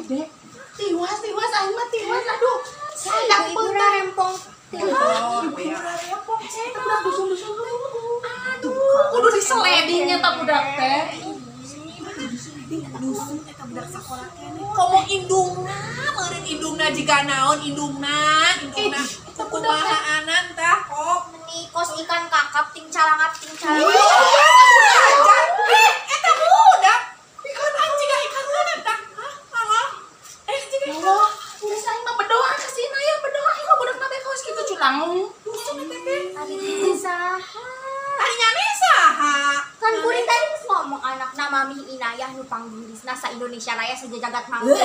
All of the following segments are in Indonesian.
Dek. Tiwas aing mah tiwas aduh. Saya ibu rempong. Ibu rempong cek udah dusun-dusun dulu. Aduh, kudu diseledinya tak budak teh. Dusun eta budak sakola keneh. Ngomong indungna, meureun indungna jiga naon indungna. Kumaha anan tah kok. Menikos ikan kakap ting calangat. Eta budak. Ikan anjing ikan anan tah. Hah? Jiga Allah, geus aing mah berdoa ka sina ya berdoa ieu budak na bekos kitu culang. dusun eta teh. Tadi teh saha? Ari nyami saha? Kan kuring tadi geus ngomong anakna Mami Inayah nu panggilisna sa Indonesia raya sajagat mangga.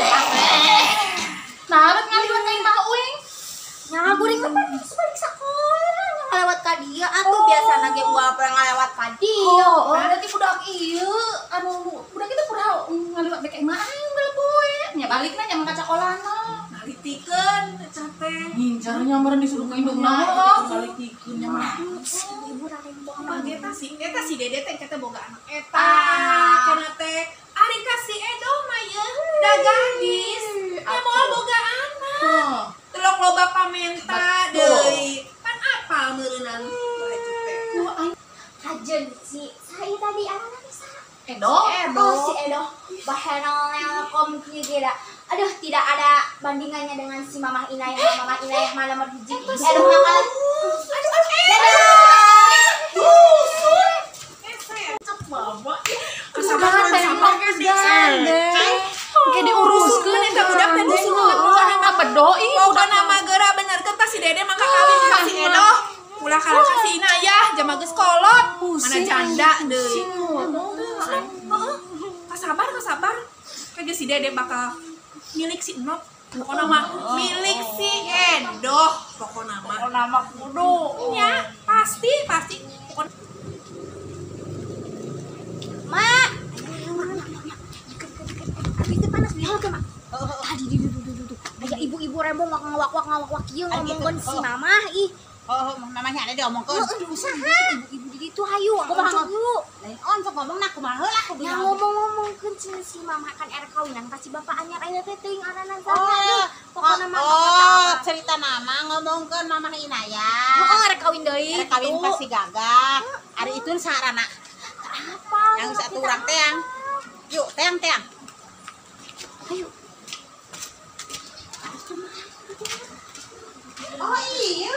Nah, bet ngaliwat aing mah uing. Nya kuring mah balik sakola nya ngalewat ka dieu atuh biasana ge uap ngalewat ka dieu. Oh, berarti budak ieu anu budak itu kudu ngaliwat bek imah aing belepoe. Nya balikna nya mangka cakolana. Nalitikeun eta teh. Hinjarnya meureun disuruh ka indungna. Nalitikeun nya mah. Ibu rempong Mah eta si Dede teh kata boga anak eta. Ah. Cenah teh ari ka si Edo mah ye da gadis. Ya moal boga anak. Telok loba pamenta deui. Pan apa meureunan itu teh. Kajen si saya tadi anak bisa. Edo. Oh si Edo bahenolnya komputer. Aduh tidak ada bandingannya dengan si Mama Inayah. Mama Inayah mah nomor hiji. Edo mah Sabar Ge diuruskeun eta budak teh dusun bukan mah bedoi bukan nama geura bener teh si Dede mangka kawin ka si Edo. Ulah kala ka si Inayah jama geus kolot. Mana janda deui. Kasabar. Kage si Dede bakal milik si Enok. Pokona mah milik si Edo. Pokona mah. nama kudu. Ya, pasti. Mak. Itu panas di hal Mak. Tadi duduk. Aya ibu-ibu rembong ngawak-wak ieu ngomongkeun si Mama ih. Oh, mamanya ada diomongkeun. Heeh, saha? Ibu-ibu di ditu hayu ngomong yuk. Lain on sok ngomong nak kumaha heula aku Ya bilang. ngomong-ngomongkeun si Mama kan ere kawinan kasih bapak anyar aya teh teuing aranan Oh, sana. Pokona mah oh, cerita nama ngomongkeun Mamah Inayah. heeh ere kawin deui. Ada kawin ka si Gagak. Ari itu sarana Apa? yang satu orang teang. Yuk, teang. Ayo. Oh iya.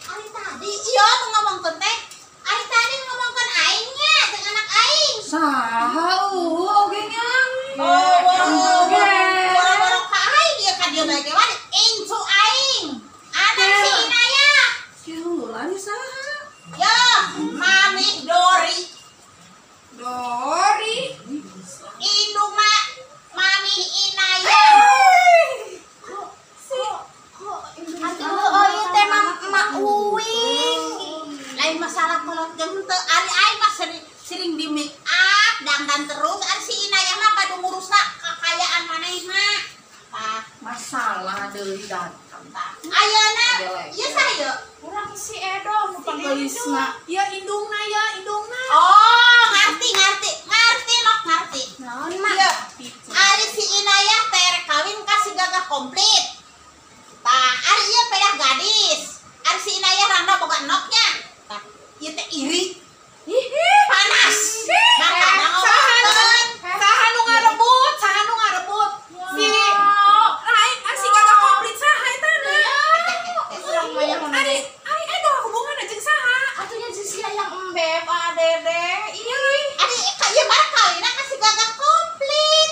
Ari tadi Iya, tuh ngomongkeun teh. Ari tadi ngomongkeun aing nya jeung anak aing. Saha oge nya. Borok-borok ka aing dia ka dia bage wae. Incu aing. Anak si Inayah. Kieulan saha? Ya, Mami Dori. Indung mak Mami Inayah. Aduh, ieu teh Mak Uwing. Lain masalah kolot jeung teu ari aing mah sering di make up dandan terus ari si Inayah mah padu ngurusna kakayaan manehna. Tah, Masalah deui datang. ayeuna ieu saya. Urang si Edo nu panggelisna. Ya indungna. Oh, ngerti. Naon Mak? Ieu. Ari si Inayah teh rek kawin ka si Gagah komplit. Tah, ari ieu pedah gadis. Ari si Inayah rangda boga enoknya. Tah, ieu teh iri. Panas. Makana ngomongkeun. Saha nu ngarebut? Si si Gagah komplit saha eta na? Ari Edo hubunganna jeung saha? Atunya si yang embeb Dede. Iya euy. Ari ieu mah kawinna ka si Gagah komplit.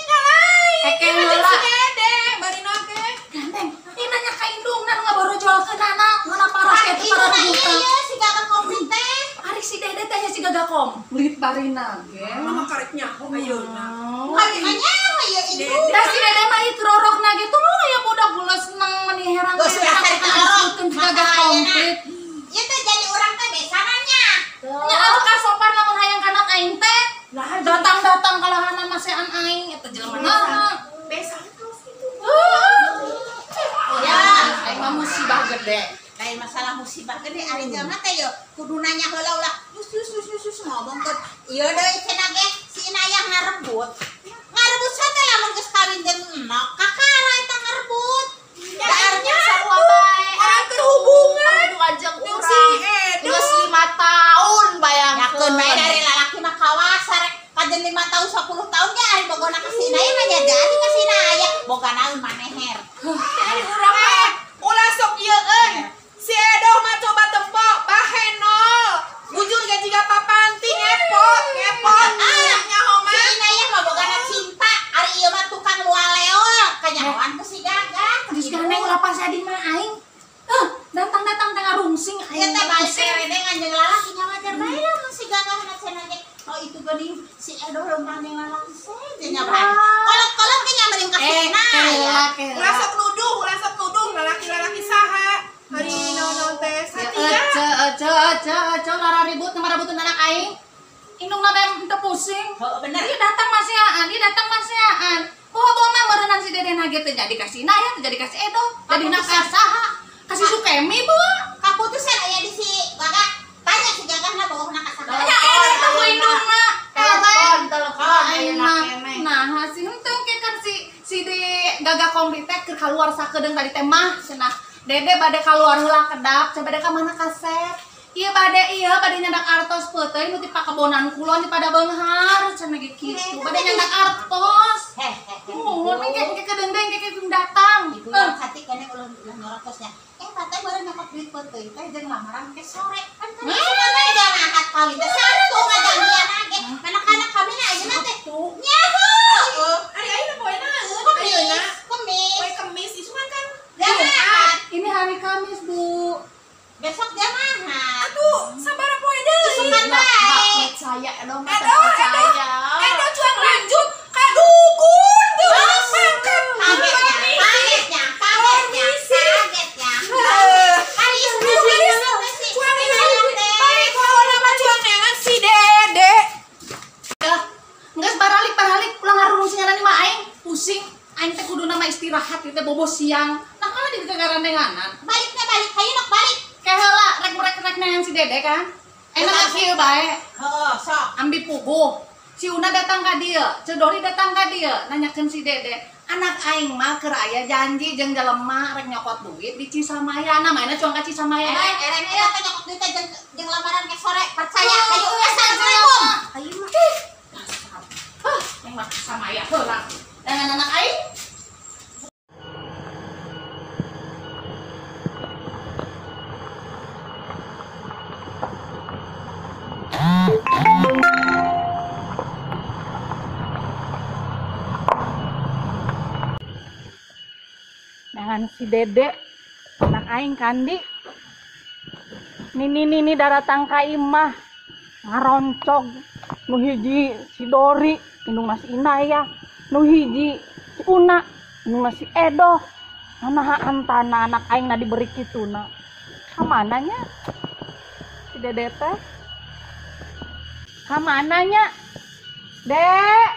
Eke Jeung heula. si Dede barina ge. Ganteng. Ini nanya ka indungna nu ngaborojolkeun anak. Ngeuna paras Ari eta ieu para mah buta. ieu si Gagah komplit teh. Ari si Dede teh nya si Gagah komplit barina ge. Mama karek nyaho ayeuna. Kawinannya ieu itu. Da si Dede mah itu rorokna gitu lu ya budak bula seneng meni herang. Geus udah cari tahu. Si Gagah komplit. Ieu teh jadi urang teh besananya. Nya atuh kasopan lamun hayang kana aing teh. Datang kalahana masean aing eta jelema naon. Besan terus itu. Ya, Aing mah musibah gede. lain masalah musibah gede ari jelema teh yo kudu nanya heula ulah. Yus ngomongkeun. Ieu deui cenah ge si Inayah ngarebut. kawin jeung enok kakara eta ngarebut. Arnya sarua bae. Orang berhubungan. Kudu ajeng Jeung urang. si Edo. Geus 5 tahun bayangkeun. Yakeun bae dari lalaki mah kawas arek kajen 5 tahun 10 tahun ge ari bogona ka Sinaya mah jadi ka Sinaya. Boga naon maneher. Ari urang mah ulah sok yeueun. Si Edo mah coba tempo bahenol. Bujur ge jiga papanti ngepot. Nyaho Si mah. Inaya mah bogana cinta. Ari ieu mah tukang lualeol kanyahoan ku si Gagah. Geus ganeng ulah pas adi mah aing. Datang-datang tengah rungsing Ieu aing teh balik pusing. rede nganjeng lalaki nya wajar bae lah si Gagah na cenah ge. Oh itu geuning si Edo leumpang ning lalaki seh nya bae. Kolot-kolot ge nya mending ka Sinaya. Ulah sok nuduh lalaki-lalaki saha. Hari naon teh Satya. Ece lara ribut nama rebutin anak aing. Indung nama teu pusing. Heuh bener. Dia datang masiaan. Bawa mah meureunang si Dede nage teh jadi ka Sinaya, teh jadi ka si Edo, jadi na ka saha? Kasih Sukemi bawa. Kaputusan aya di si Gagah. Tanya si Gagah na bawa na ka saha. Ya Edo teh ku indungna. Telepon Aing mah nah si henteu ke kan si di Gagah komplit teh keur kaluar sakedeung tadi teh mah cenah. Dede bade kaluar heula kedap, coba bade ka mana kasep. Iya bade nyandak artos peuteui nu ti pakebonan kulon di pada beunghar cenah ge kitu. Bade nyandak artos. Nuhun engke kedeundeng engke datang. Ibu yang hati kene ulah nyorotosnya. Patah baru nyokot duit peuteui teh jeung lamaran ke sore. Kan kan mana jangan angkat kawin teh satu ngajanjian age. Anak-anak kami na ayeuna teh nyaho. Ari ayeuna poe naeun? Kemis. Poe Kemis isu kan Jamaah. Ini hari Kamis, Bu. Besok jamaah. Aduh, sabaraha poe deui. Isukan bae. Saya Edo mah Edo percaya. cuang lanjut ka dukun tuh. Kagetnya. Hari Cuang balik lawan nama cuang nengan si Dede. Geus baralik ulah ngarungsing mah aing pusing. Aing teh kudu nama istirahat ieu teh bobo siang. Nah kana di kagarandenganan. Balik hayu nok balik. Kaheula rek nengan si Dede kan. Enak kieu bae. Heeh, sok. Ambi puguh. Si Una datang ka dieu, Cedori datang ka dieu, nanyakeun si Dede. Anak aing mah keur aya janji jeung jelema rek nyokot duit di Cisamaya. Namanya cuang ka Cisamaya. Eren teh nyokot duit teh jeung lamaran ke sore. Percaya hayu. Assalamualaikum. Ayo mah. Dasar. Yang mah Cisamaya heula. Dengan anak aing. Dengan si Dede anak aing kandi nini daratang ka imah ngaroncog nu hiji si Dori indung nasi Inaya nu hiji si Una indung nasi Edo anaha antana anak aing na diberi kituna kamananya si Dede teh kamananya Dek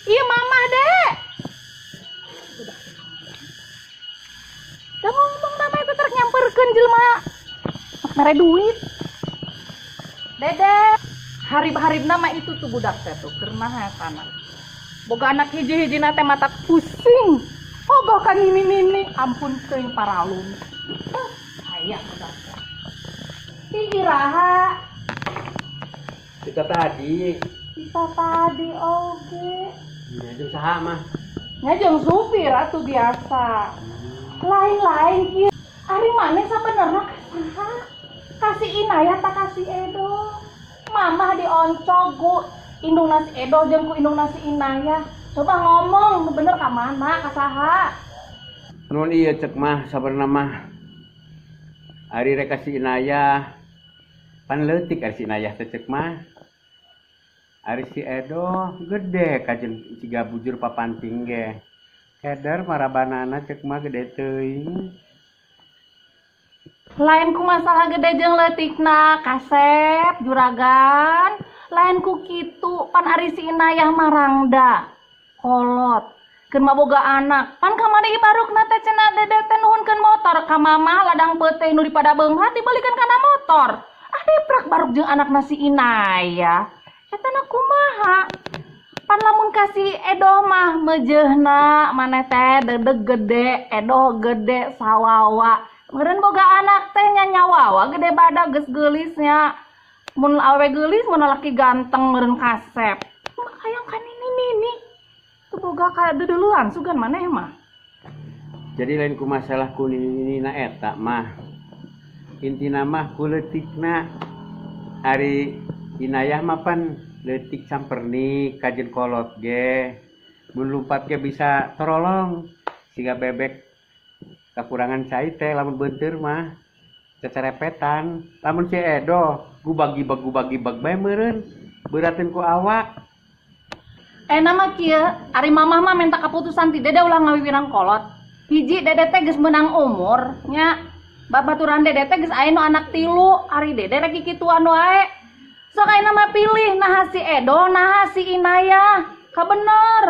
iya mama Dek. Jangan ngomong nama itu terus nyamperkeun jelema. Mak mere duit. Dede, harib-harib nama itu tuh budak teh tuh keur naha etana. Boga anak hiji-hijina teh mata pusing. Ogoh ka nini, ampun teuing paralun. Aya budak teh. Ti iraha. Kita tadi Oge. ya jeung saha mah Nya jeung supir atuh biasa. Lain-lain kieu. Ari maneh sabenerna kasaha? Kasih Inaya tak kasih Edo. Mamah dioncog indung nasi Edo jeung ku indung nasi Inaya. Coba ngomong bener ka mana kasaha? nun ieu cek mah sabenerna mah ari rek si Inayah pan leutik ari si Inayah teh cek mah ari si Edo gede kajen ciga bujur papanting ge keder marabanana cek mah gede teuing Lain ku masalah gede jeung leutikna kasep juragan. Lain ku kitu pan ari si Inayah marangda kolot. Keun mah boga anak. Pan kamari ibarukna teh cenah Dede teh nuhunkeun motor ka mamah ladang peuteung nu di pada beunghar dibelikeun kana motor. Diprak baruk jeung anakna si Inayah. Eta na kumaha? Pan lamun kasih edoh mah mejehna maneh teh dedeg gede, edoh gede sawawa. Meureun boga anak teh nya nyawawa gede badag geus geulisnya. Mun awe geulis mun laki ganteng meureun kasep. Mah hayang kan ini. Tuh boga ka dedeuluan sugan maneh mah. Jadi lain ku masalah kuninina eta mah. Intina mah kuleutikna ari inayah mah pan leutik campernik kajen kolot ge. Mun lumpat ge bisa terolong siga bebek kakurangan cai teh lamun beunteur mah cecerepetan. Lamun si Edo gubag-gibag bae meureun beurateun ku awak. Nama kieu ari mamah mah minta keputusan ti dede ulah ngawiwirang kolot. Hiji dede teh geus meunang umur nya. Babaturan dede teh geus aya nu anak 3, ari dede rek kituan wae. Sok ayeuna mah pilih naha si Edo, naha si Inayah. Ka bener.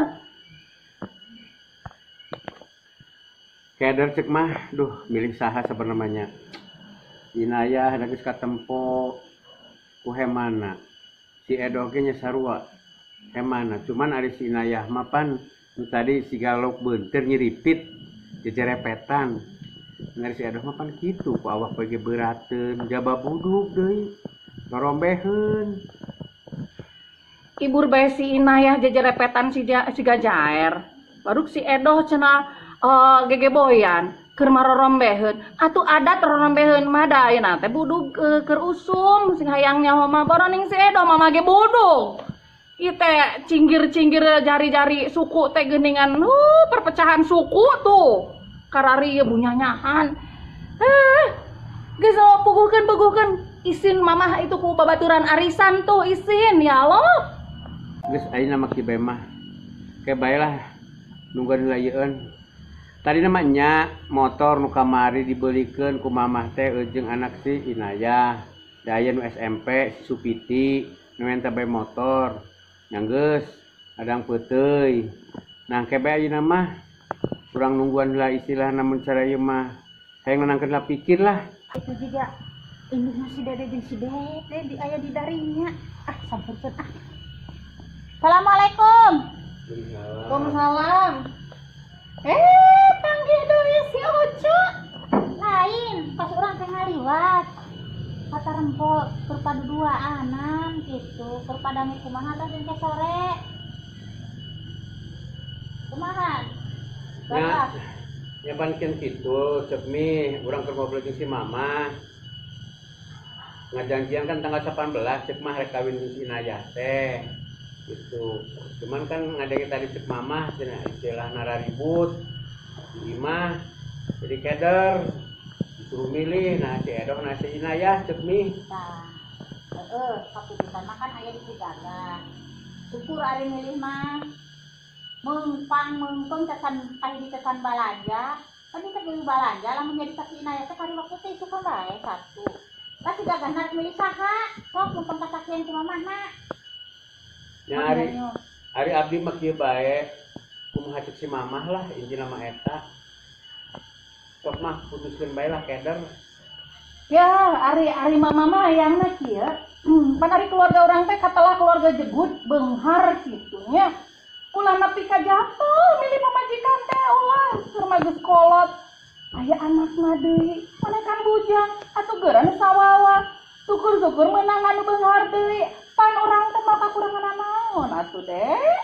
Keder cek mah, duh milih saha sebenarnya. Inayah geus katempo ku hemana. Si Edo ge nya sarua hemana. Cuman ari si Inayah mah pan nu tadi si galok beunteur nyiripit jejerepetan. Ngari si Edo mah pan kitu ku awak bage beurateun, jaba buduk deui. Ngorombeheun. Ibur bae si Inayah jejerepetan si Gajaer. Baruk si Edo cenah gegeboyan keur marorombeheun. Atuh adat rorombeheun mah da ayeuna teh budug keur usum sing hayang nyaho mah boroning si Edo mah mage budug. Ieu teh cinggir-cinggir jari-jari suku teh geuningan perpecahan suku tuh. Karari ieu bunyanyahan. Geus puguhkeun isin mamah itu ku babaturan arisan tuh isin ya Allah. Geus ayeuna mah kieu bae mah. Ke bae lah nungguan heula tadi nama nya motor nu kamari dibelikeun ku mamah teh jeung anak si Inayah. Da aya nu SMP si Supiti nu enta bae motor. Nya geus adang peuteuy. Nah ke bae ayeuna mah urang nungguan heula istilahna mun cara ieu mah hayang nenangkeun lah pikir lah. Itu juga ini masih dede jeung si dede di aya di darinya. Sampurkeun ah. Assalamualaikum. Waalaikumsalam. Panggil deui si Oco. Lain pas urang teh ngaliwat. Kata rempok berpadu duaanan gitu. Berpadami kumaha teh jeung sore. Kumaha? Ya bankeun kitu cek mi urang keur ngobrol jeung si Mama. Ngajanjian kan tanggal 18 cek mah rek kawin jeung si Inayah teh. Gitu. Cuman kan ngadenge tadi cek Mama cenah istilah nararibut. Imah jadi keder disuruh milih nah si Edo nah si Inayah cek mi. Nah, keputusan mah kan aya di Cigaga. Syukur ari milih mah. Mengpang tekan di tekan balanja. Kan kita beli balanja lamun jadi kasih Inayah teh kali waktu teh suka bae satu. Pasti gagah narek milih saha. Sok mumpung kasakian ku mamahna. Ya ari abdi mah kieu bae. Kumaha cek si Mamah lah intina mah eta. Sok mah putuskeun bae lah keder. Ya, ari mama mah hayangna kieu. Pan ari keluarga urang teh katelah keluarga jegut beunghar kitu nya. Ulah nepi ka jatuh milih pamajikan teh ulah keur mah geus kolot. Aya anakna deui, manekan bujang atuh geureun sawawa. Syukur-syukur meunang anu beunghar deui. Pan urang teh mah kakurangan naon atuh deh.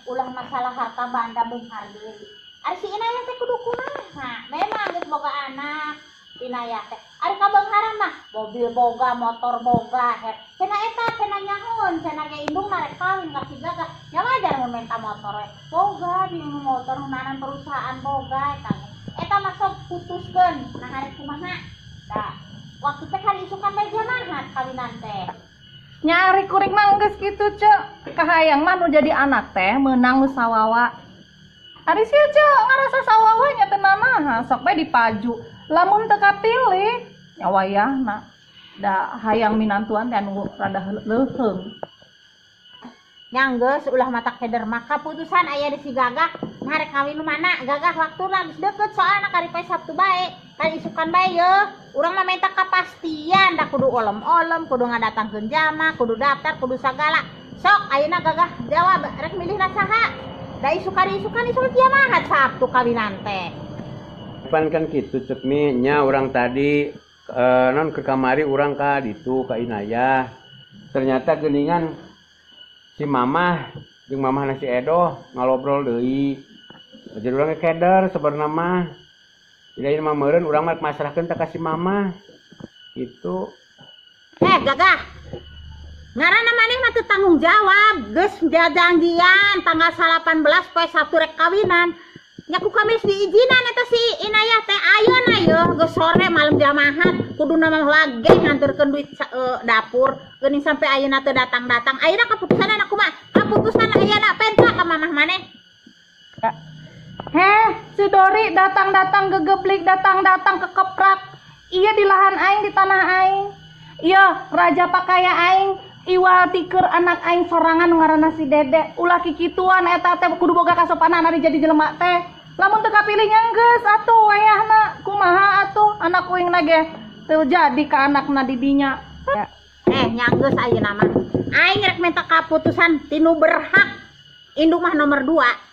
Ulah masalah harta banda beunghar deui. Ari si Inayah teh kudu kumaha? Memang geus boga anak. Inayah teh ari kabeungharan mah mobil boga, motor boga, cenah eta cenah nyahoon, cenah ge indung narek kawin ka si Gaga. Ya wajar mun minta motor we. Boga di motor nanan perusahaan boga eta mah sok putuskeun nah hareup kumaha. Da, waktu teh kan isukan bae jamaah kawinan teh. Nyari kuring mah geus kitu, Cek. Kahayang mah nu jadi anak teh meunang nu sawawa. Ari sia, Cek, ngarasa sawawa nya teh nanaha, sok bae dipaju. Lamun teu kapilih, nya wayahna. Da hayang minantuan teh anu rada leuheung. Yang geus ulah mata keder mah kaputusan aya di si Gagah ngarek kawin mana Gagah waktuna geus deukeut soalna kari poe Sabtu bae kali isukan bae yeuh urang mah minta kapastian da kudu olem-olem kudu ngadatangkeun jama kudu daftar kudu sagala Sok ayeuna gagah jawab rek milihna saha. Da isukani dia mah Sabtu kawinan teh. Pan kan gitu cek mi nya orang tadi non ke kamari orang ka ditu ka Inayah. Ternyata geuningan si Mamah jeung mamahna si Edo ngalobrol deui. Jadi urang keder sebenarnya mah. Jadi mah meureun urang mah masrahkeun teh ka si Mamah. Itu Gagah. Ngaranna maneh mah teu tanggung jawab. Geus janjian tanggal 18 poe Sabtu rek kawinan. Nya ku Kamis diizinan eta si Inayah teh ayeuna yeuh geus sore malam jamahat kuduna mah lage nganterkeun duit dapur geuning sampai ayeuna teu datang-datang. Ayeuna kaputusanna kumaha? Kaputusan ayeuna penta ka mamah maneh. Si Dori datang-datang gegeblik, datang-datang kekeprak. Iya di lahan aing, di tanah aing. Iya, raja pakaya aing. Iwal tiker anak aing sorangan ngaranna si Dede. Ulah kikituan eta teh kudu boga kasopanan ari jadi jelema teh. Lamun teu kapilih geus atuh wayahna. Kumaha atuh anak uing na ge teu jadi ka anakna di dinya. Nyanggeus ayeuna mah. Aing rek minta kaputusan tinu berhak. Induk mah nomor 2.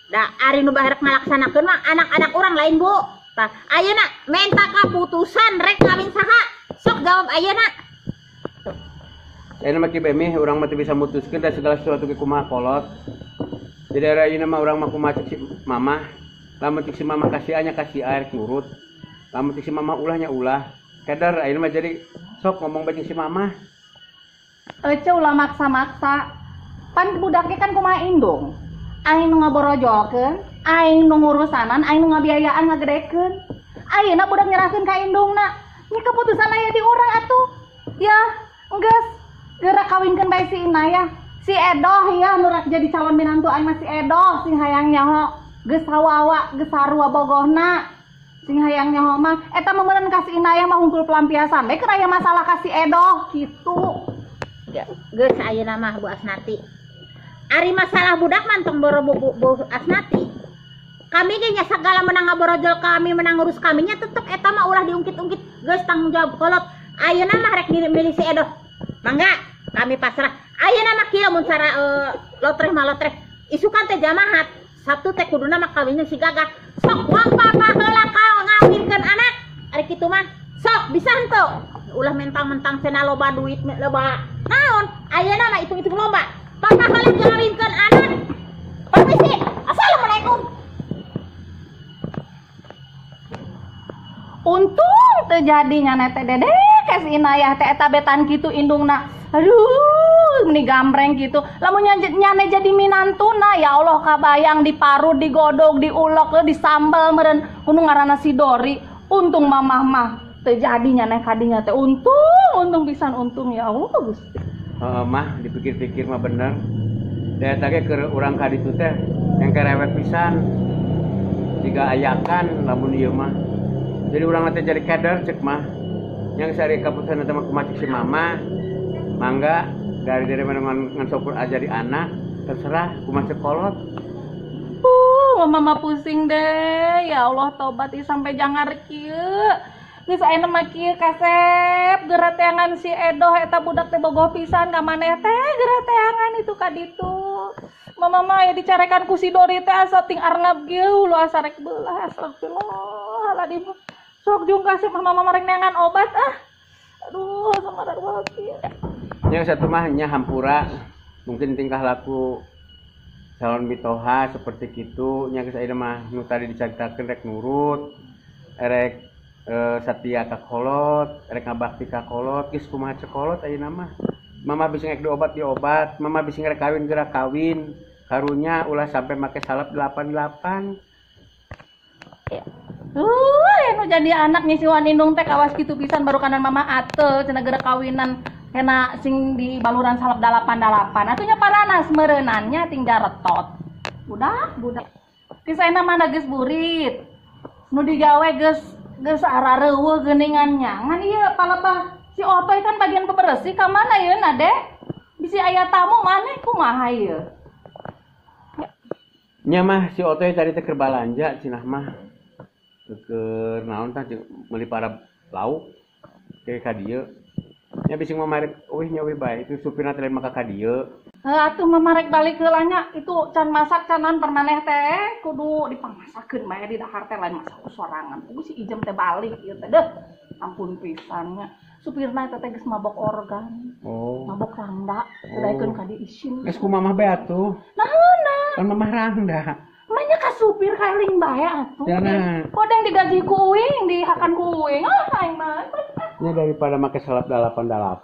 Da ari nu baherek ngalaksanakeun mah anak-anak orang lain, Bu. Tah, ayeuna minta kaputusan rek kawin saha? Sok jawab ayeuna. ayeuna mah kieu bemih urang mah teu bisa mutuskeun da segala sesuatu ge kumaha kolot. Jadi ayeuna mah urang mah kumaha cek si Mamah. Lamun cek si Mamah kasih anya kasih air nurut. Lamun cek si Mamah ulahnya ulah. Keder ayeuna mah jadi sok ngomong bae si Mamah. Ece ulah maksa-maksa. Pan budaknya kan kumaha indung. Aing nu ngaborojolkeun, aing nu ngurusanan, aing nu ngabiayaan ngagedekeun. Ayeuna budak nyerahkeun ka indungna. Nya keputusan aya di urang atuh. Ya, geus geura kawinkeun bae si Inayah. Si Edo ya nu rek jadi calon minantu aing mah si Edo sing hayang nyaho. Geus sawawa, geus sarua bogohna. Sing hayang nyaho mah eta mah meureun ka si Inayah mah hungkul pelampiasan bae keur aya masalah ka si Edo kitu. Ya, geus ayeuna mah Bu Asnati. Ari masalah budak mantong Bu Asnati. Kami ge nya sagala menang ngaborojol kami, menang ngurus kaminya tetep eta mah ulah diungkit-ungkit. Geus tanggung jawab kolot. Ayeuna mah rek milih si Edo. Mangga kami pasrah. Ayeuna mah kieu mun cara lotreh mah lotreh. Isukan teh jamahat. Sabtu teh kuduna mah kawinnya si Gagah. Sok wang papa heula kau ngawinkeun anak. Ari kitu mah sok bisa henteu. Ulah mentang-mentang cenah loba duit loba. Naon? Ayeuna mah hitung-hitung loba. Papa heula ngawinkeun anak. Permisi. Assalamualaikum. Untung terjadinya nete Dede ke si Inayah teh eta betan kitu indungna. Aduh, meni gambreng gitu. Lamun nyane jadi minantuna ya Allah kabayang diparut, digodog, diulek, disambel meureun kudu ngaranna si Dori. Untung mamah mah teu jadi nyane kadinya teh. Untung pisan untung ya Allah Gusti. Mah dipikir-pikir mah bener. Da eta ge keur urang ka ditu teh yang kerewet pisan. Jiga ayakan lamun ieu mah. Jadi urang teh jadi kader cek mah. Yang sari kaputusan eta mah kumaha si Mama. Mangga dari mana ngan sopur ajari anak terserah kumaha cek kolot. Mama pusing deh. Ya Allah tobat ieu sampai jangar kieu. Geus ayeuna mah kieu kasep geura teangan si Edo eta budak teh bogoh pisan ka maneh teh geura teangan itu ka ditu. Mama mah ya dicarekan ku si Dori teh asa ting arngap kieu lu asa rek beulah astagfirullahaladzim. Sok jeung kasep mama mah rek neangan obat ah. Aduh samadar banget kieu. Yang satu mah nya hampura mungkin tingkah laku calon mitoha seperti kitu nya geus ayeuna mah nu tadi dicaritakeun rek nurut rek satia ka kolot, rek ngabakti ka kolot, geus kumaha cek kolot ayeuna mah. Mama bisa ngek diobat, mama bisa ngek kawin geura kawin. Karunya ulah sampai make salep 88. Ya nu jadi anak nyisiwan indung teh kawas kitu pisan baru kanan mama ateu cenah geura kawinan kena sing di baluran salep 88. Atunya paranas meureunannya ting daretot. Budak. Kisaena mana geus burit. Nu digawe geus arareueuh geuningannya. Ngan ieu palebah si Otoy kan bagian bebersih ka mana ieu na Dek? Bisi aya tamu maneh kumaha ieu? Nya mah si Otoy tadi teh keur balanja cenah mah. Keur naon tah meuli para lauk ke ka dieu. nya bisa mamarek euy nya we bae itu supirna teh maka ka dieu. Atuh mamarek balik heula nya itu can masak canan permaneh teh kudu dipamasakeun bae di dahar teh lain masak sorangan. Kudu si Ijem teh balik ieu teh deuh. Ampun pisan nya. Supirna teh geus mabok organ. Oh. Mabok rangda, daekeun ka di isin. Geus ku mamah bae atuh. Naonna? Kan mamah rangda. Manya ka supir kaeling bae atuh. Ya nah. Kodeng digaji ku uing, dihakan ku uing. Ah aing mah. Nya daripada make salap 88.